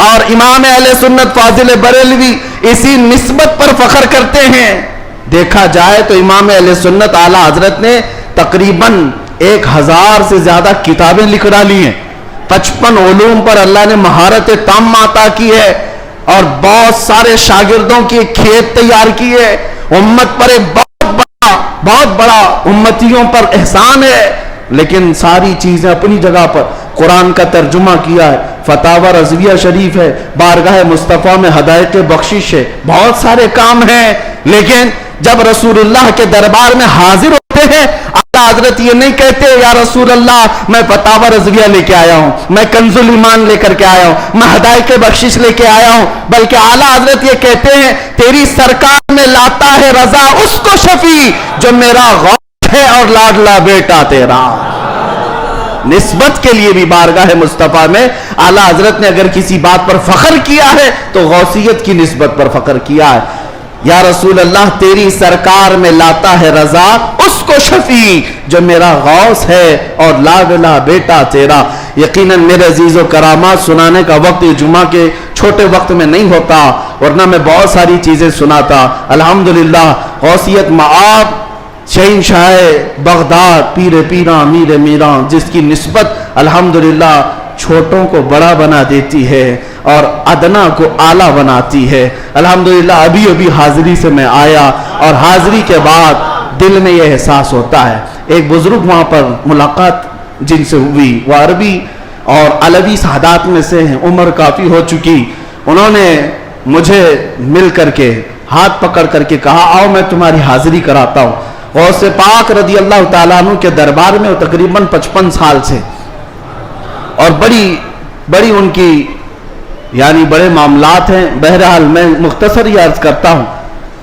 اور امام اہل سنت فاضل بریلوی اسی نسبت پر فخر کرتے ہیں. دیکھا جائے تو امام اہل سنت اعلیٰ حضرت نے تقریباً 1000 سے زیادہ کتابیں لکھ ڈالی ہیں. 55 علوم پر اللہ نے مہارت تام عطا کی ہے، اور بہت سارے شاگردوں کی کھیت تیار کی ہے. امت پر ایک بہت بڑا امتیوں پر احسان ہے، لیکن ساری چیزیں اپنی جگہ پر. قرآن کا ترجمہ کیا ہے، فتاوی رضویہ شریف ہے، بارگاہ مصطفیٰ میں ہدایت بخشش ہے، بہت سارے کام ہیں. لیکن جب رسول اللہ کے دربار میں حاضر ہوتے ہیں، اعلیٰ حضرت یہ نہیں کہتے یا رسول اللہ میں فتاوی رضویہ لے کے آیا ہوں، میں کنز الایمان لے کر کے آیا ہوں، میں ہدایت بخشش لے کے آیا ہوں، بلکہ اعلیٰ حضرت یہ کہتے ہیں تیری سرکار میں لاتا ہے رضا اس کو شفیع جو میرا غوث ہے اور لاڈلا بیٹا تیرا. نسبت کے لیے بھی بارگاہ مصطفیٰ میں اعلیٰ حضرت نے اگر کسی بات پر فخر کیا ہے تو غوثیت کی نسبت پر فخر کیا ہے. یا رسول اللہ تیری سرکار میں لاتا ہے رضا اس کو شفیع جو میرا غوث ہے اور لاڈلا بیٹا تیرا. یقیناً میرے عزیز و کرامات سنانے کا وقت جمعہ کے چھوٹے وقت میں نہیں ہوتا، ورنہ میں بہت ساری چیزیں سناتا. الحمدللہ غوثیت معاب شہنشاہ بغداد پیر پیراں میر میراں، جس کی نسبت الحمدللہ چھوٹوں کو بڑا بنا دیتی ہے اور ادنا کو اعلیٰ بناتی ہے. الحمدللہ ابھی حاضری سے میں آیا اور حاضری کے بعد دل میں یہ احساس ہوتا ہے. ایک بزرگ وہاں پر ملاقات جن سے ہوئی، وہ عربی اور علوی سادات میں سے ہیں، عمر کافی ہو چکی. انہوں نے مجھے مل کر کے ہاتھ پکڑ کر کے کہا آؤ میں تمہاری حاضری کراتا ہوں. غوث پاک رضی اللہ تعالیٰ عنہ کے دربار میں وہ تقریباً 55 سال سے، اور بڑی ان کی یعنی بڑے معاملات ہیں. بہرحال میں مختصر ہی عرض کرتا ہوں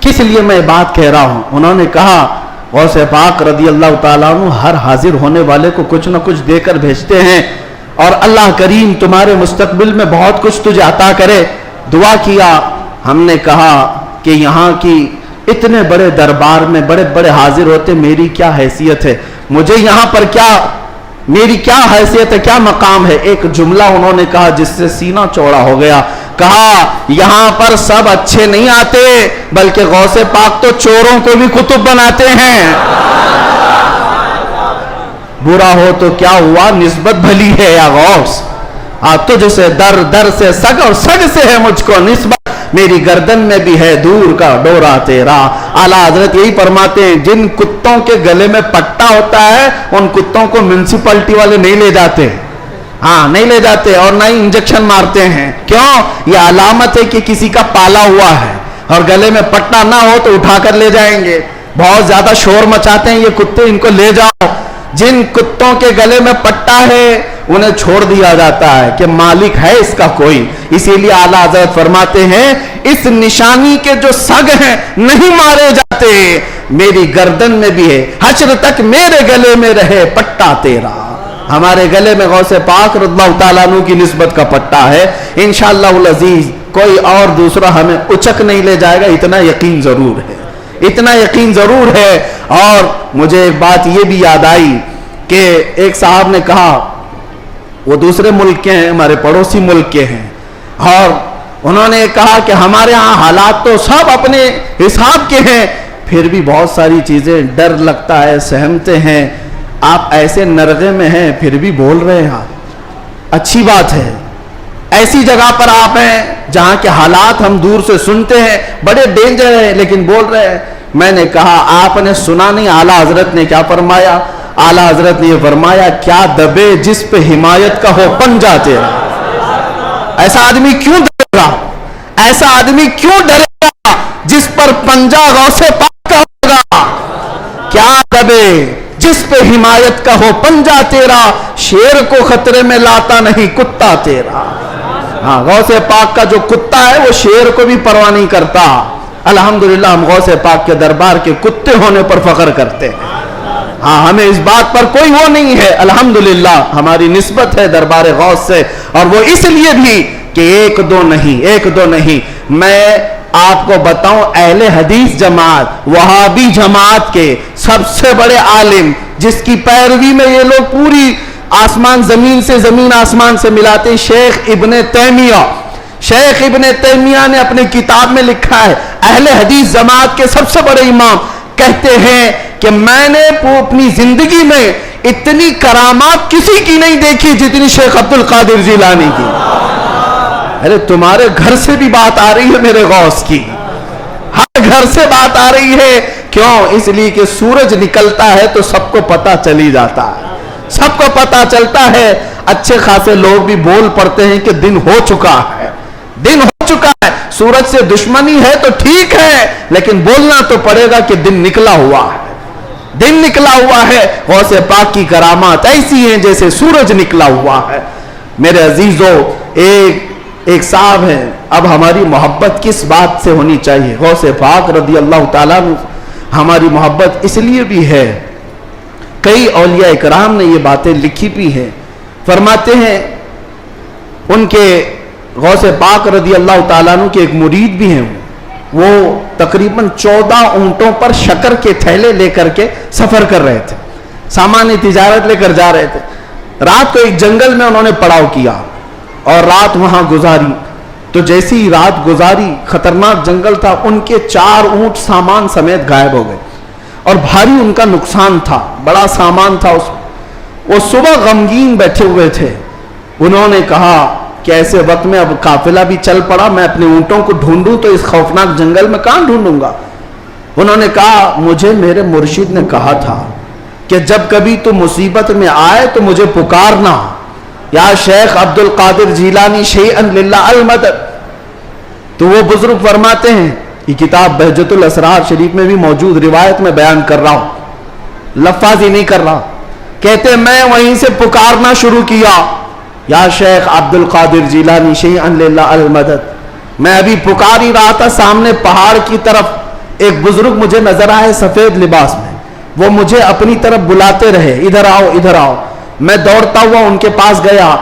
کس لیے میں بات کہہ رہا ہوں. انہوں نے کہا غوث پاک رضی اللہ تعالیٰ عنہ ہر حاضر ہونے والے کو کچھ نہ کچھ دے کر بھیجتے ہیں، اور اللہ کریم تمہارے مستقبل میں بہت کچھ تجھے عطا کرے. دعا کیا. ہم نے کہا کہ یہاں کی اتنے بڑے دربار میں بڑے بڑے حاضر ہوتے، میری کیا حیثیت ہے، مجھے یہاں پر میری کیا حیثیت ہے، کیا مقام ہے. ایک جملہ انہوں نے کہا جس سے سینہ چوڑا ہو گیا. کہا یہاں پر سب اچھے نہیں آتے، بلکہ غوث پاک تو چوروں کو بھی قطب بناتے ہیں. برا ہو تو کیا ہوا، نسبت بھلی ہے یا غوث. تجھ سے در سے سگ اور سگ سے ہے مجھ کو نسبت، میری گردن میں بھی ہے دور کا ڈورا تیرا. اعلیٰ حضرت یہی فرماتے ہیں جن کتوں کے گلے میں پٹا ہوتا ہے ان کتوں کو میونسپلٹی والے نہیں لے جاتے، نہیں لے جاتے اور نہ ہی انجیکشن مارتے ہیں. کیوں؟ یہ علامت ہے کہ کسی کا پالا ہوا ہے، اور گلے میں پٹا نہ ہو تو اٹھا کر لے جائیں گے. بہت زیادہ شور مچاتے ہیں یہ کتے، ان کو لے جاؤ. جن کتوں کے گلے میں پٹا ہے انہیں چھوڑ دیا جاتا ہے کہ مالک ہے اس کا کوئی. اسی لیے اعلیٰ حضرت فرماتے ہیں اس نشانی کے جو سگ ہیں نہیں مارے جاتے، میری گردن میں بھی ہے، حشر تک میرے گلے میں رہے پٹا تیرا. ہمارے گلے میں غوث پاک رضی اللہ تعالیٰ عنہ کی نسبت کا پٹا ہے. انشاءاللہ العزیز کوئی اور دوسرا ہمیں اچک نہیں لے جائے گا، اتنا یقین ضرور ہے، اتنا یقین ضرور ہے. اور مجھے ایک بات یہ بھی یاد آئی کہ ایک صاحب نے کہا وہ دوسرے ملک کے ہیں، ہمارے پڑوسی ملک کے ہیں، اور انہوں نے کہا کہ ہمارے ہاں حالات تو سب اپنے حساب کے ہیں، پھر بھی بہت ساری چیزیں ڈر لگتا ہے، سہمتے ہیں. آپ ایسے نرغے میں ہیں پھر بھی بول رہے ہیں. اچھی بات ہے، ایسی جگہ پر آپ ہیں جہاں کے حالات ہم دور سے سنتے ہیں، بڑے ڈینجر ہیں لیکن بول رہے ہیں. میں نے کہا آپ نے سنا نہیں اعلیٰ حضرت نے کیا فرمایا؟ اعلیٰ حضرت نے یہ فرمایا کیا دبے جس پہ حمایت کا ہو پنجہ تیرا. ایسا آدمی کیوں ڈرے گا، ایسا آدمی کیوں ڈرے گا جس پر پنجہ غوث پاک کا ہوگا. کیا دبے جس پہ حمایت کا ہو پنجہ تیرا، شیر کو خطرے میں لاتا نہیں کتا تیرا. غوث پاک کا جو کتا ہے وہ شیر کو بھی پرواہ نہیں کرتا. الحمدللہ ہم غوث پاک کے دربار کے کتے ہونے پر فخر کرتے ہیں. ہمیں اس بات پر کوئی وہ نہیں ہے. الحمدللہ ہماری نسبت ہے دربار غوث سے، اور وہ اس لیے بھی کہ ایک دو نہیں. میں آپ کو بتاؤں اہل حدیث جماعت وہابی جماعت کے سب سے بڑے عالم جس کی پیروی میں یہ لوگ پوری آسمان زمین سے زمین آسمان سے ملاتے ہیں، شیخ ابن تیمیہ نے اپنے کتاب میں لکھا ہے اہل حدیث جماعت کے سب سے بڑے امام کہتے ہیں کہ میں نے اپنی زندگی میں اتنی کرامات کسی کی نہیں دیکھی جتنی شیخ عبد القادر جیلانی کی. ارے تمہارے گھر سے بھی بات آ رہی ہے میرے غوث کی، ہر گھر سے بات آ رہی ہے. کیوں؟ اس لیے کہ سورج نکلتا ہے تو سب کو پتا چلی جاتا ہے, سب کو پتا چلتا ہے. اچھے خاصے لوگ بھی بول پڑتے ہیں کہ دن ہو چکا ہے, دن ہو چکا ہے. سورج سے دشمنی ہے تو ٹھیک ہے, لیکن بولنا تو پڑے گا کہ دن نکلا ہوا ہے, دن نکلا ہوا ہے. غوث پاک کی کرامات ایسی ہیں جیسے سورج نکلا ہوا ہے. میرے عزیزو, ایک صاحب ہیں. اب ہماری محبت کس بات سے ہونی چاہیے؟ غوث پاک رضی اللہ تعالیٰ عنہ ہماری محبت اس لیے بھی ہے, کئی اولیاء کرام نے یہ باتیں لکھی بھی ہیں. فرماتے ہیں ان کے غوث پاک رضی اللہ تعالیٰ عنہ کے ایک مرید بھی ہیں, وہ تقریباً 14 اونٹوں پر شکر کے تھیلے لے کر کے سفر کر رہے تھے, سامان تجارت لے کر جا رہے تھے. رات کو ایک جنگل میں انہوں نے پڑاؤ کیا اور رات وہاں گزاری. تو جیسی رات گزاری, خطرناک جنگل تھا, ان کے 4 اونٹ سامان سمیت غائب ہو گئے اور بھاری ان کا نقصان تھا, بڑا سامان تھا اس میں. وہ صبح غمگین بیٹھے ہوئے تھے. انہوں نے کہا کہ ایسے وقت میں اب قافلہ بھی چل پڑا, میں اپنے اونٹوں کو ڈھونڈوں تو اس خوفناک جنگل میں کہاں ڈھونڈوں گا. انہوں نے کہا مجھے میرے مرشد نے کہا تھا کہ جب کبھی تو مصیبت میں آئے تو مجھے پکارنا, یا شیخ عبد القادر جیلانی شیئا للہ المدد. تو وہ بزرگ فرماتے ہیں, یہ کتاب بہجت الاسرار شریف میں بھی موجود روایت میں بیان کر رہا ہوں, لفاظی نہیں کر رہا. کہتے میں وہیں سے پکارنا شروع کیا, یا شیخ عبد القادر جیلانی شیئا للہ المدد. میں ابھی پکار ہی رہا تھا, سامنے پہاڑ کی طرف ایک بزرگ مجھے نظر آئے سفید لباس میں. وہ مجھے اپنی طرف بلاتے رہے, ادھر آؤ ادھر آؤ. میں دوڑتا ہوا ان کے پاس گیا.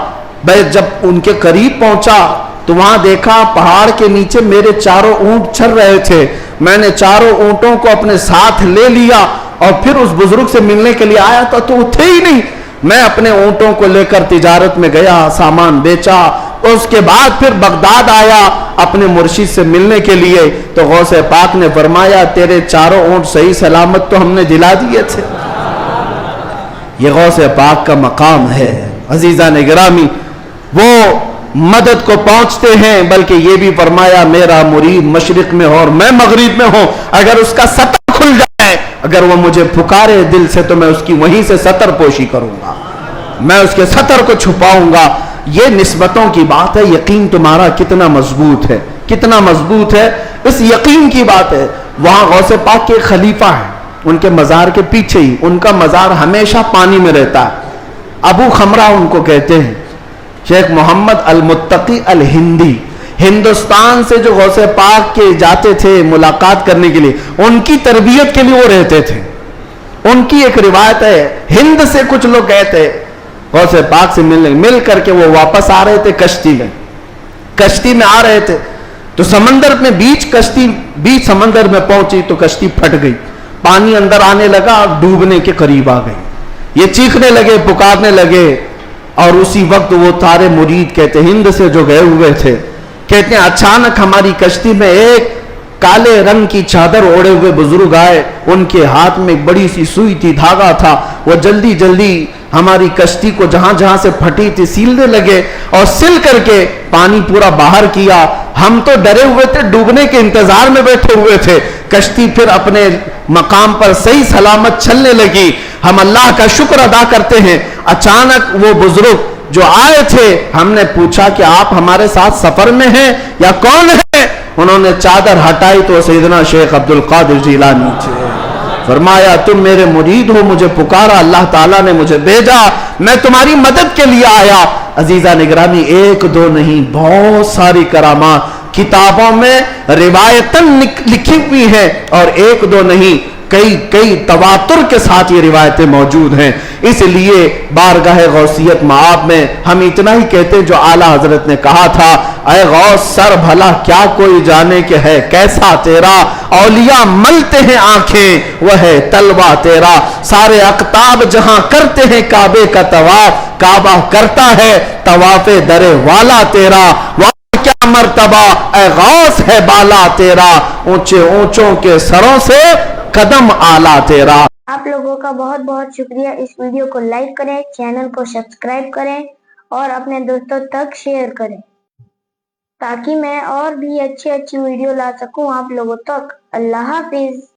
جب ان کے قریب پہنچا تو وہاں دیکھا پہاڑ کے نیچے میرے 4 اونٹ چل رہے تھے. میں نے 4 اونٹوں کو اپنے ساتھ لے لیا اور پھر اس بزرگ سے ملنے کے لیے آیا تھا تو وہ تھے ہی نہیں. میں اپنے اونٹوں کو لے کر تجارت میں گیا, سامان بیچا, اس کے بعد پھر بغداد آیا اپنے مرشد سے ملنے کے لیے. تو غوث پاک نے فرمایا تیرے 4 اونٹ صحیح سلامت تو ہم نے دلا دیے تھے. یہ غوث پاک کا مقام ہے. عزیزان گرامی, وہ مدد کو پہنچتے ہیں, بلکہ یہ بھی فرمایا میرا مرید مشرق میں ہو اور میں مغرب میں ہوں, اگر اس کا سطر کھل جائے, اگر وہ مجھے پکارے دل سے تو میں اس کی وہیں سے سطر پوشی کروں گا, میں اس کے سطر کو چھپاؤں گا. یہ نسبتوں کی بات ہے. یقین تمہارا کتنا مضبوط ہے, کتنا مضبوط ہے, اس یقین کی بات ہے. وہاں غوث پاک کے خلیفہ ہیں, ان کے مزار کے پیچھے ہی, ان کا مزار ہمیشہ پانی میں رہتا ہے. ابو خمرہ ان کو کہتے ہیں. شیخ محمد المتقی الہندی, ہندوستان سے جو غوث پاک کے جاتے تھے ملاقات کرنے کے لیے, ان کی تربیت کے لیے وہ رہتے تھے. ان کی ایک روایت ہے, ہند سے کچھ لوگ گئے تھے غوث پاک سے ملنے, مل کر کے وہ واپس آ رہے تھے کشتی میں آ رہے تھے. تو سمندر میں بیچ سمندر میں پہنچی تو کشتی پھٹ گئی, پانی اندر آنے لگا, ڈوبنے کے قریب آ گئی. یہ چیخنے لگے, پکارنے لگے, اور اسی وقت وہ تارے مرید کہتے ہند سے جو گئے ہوئے تھے, کہتے ہیں اچانک ہماری کشتی میں ایک کالے رنگ کی چادر اوڑے ہوئے بزرگ آئے. ان کے ہاتھ میں ایک بڑی سی سوئی تھی, دھاگا تھا. وہ جلدی جلدی ہماری کشتی کو جہاں جہاں سے پھٹی تھی سیلنے لگے, اور سل کر کے پانی پورا باہر کیا. ہم تو ڈرے ہوئے تھے, ڈوبنے کے انتظار میں بیٹھے ہوئے تھے. کشتی پھر اپنے مقام پر صحیح سلامت چلنے لگی. ہم اللہ کا شکر ادا کرتے ہیں. اچانک وہ بزرگ جو آئے تھے, ہم نے پوچھا کہ آپ ہمارے ساتھ سفر میں ہیں یا کون ہے؟ انہوں نے چادر ہٹائی تو سیدنا شیخ عبد القادر جیلانی تھے. فرمایا تم میرے مرید ہو, مجھے پکارا, اللہ تعالیٰ نے مجھے بھیجا, میں تمہاری مدد کے لیے آیا. عزیزہ نگرانی, 1 2 نہیں, بہت ساری کرامات کتابوں میں روایتاً لکھی ہوئی ہیں, اور 1 2 نہیں, کئی تواتر کے ساتھ یہ روایتیں موجود ہیں. اس لیے بارگاہ غوثیت معاب میں ہم اتنا ہی کہتے جو اعلیٰ حضرت نے کہا تھا, اے غوث سر بھلا کیا کوئی جانے کہ ہے کیسا تیرا, اولیاء ملتے ہیں آنکھیں وہ ہے تلوا تیرا. سارے اقطاب جہاں کرتے ہیں کعبے کا طواف, کعبہ کرتا ہے طواف در والا تیرا. کیا مرتبہ اے غوث ہے بالا تیرا, اونچے اونچوں کے سروں سے قدم آلہ تیرا. آپ لوگوں کا بہت بہت شکریہ. اس ویڈیو کو لائک کریں, چینل کو سبسکرائب کریں اور اپنے دوستوں تک شیئر کریں تاکہ میں اور بھی اچھی ویڈیو لا سکوں آپ لوگوں تک۔ اللہ حافظ۔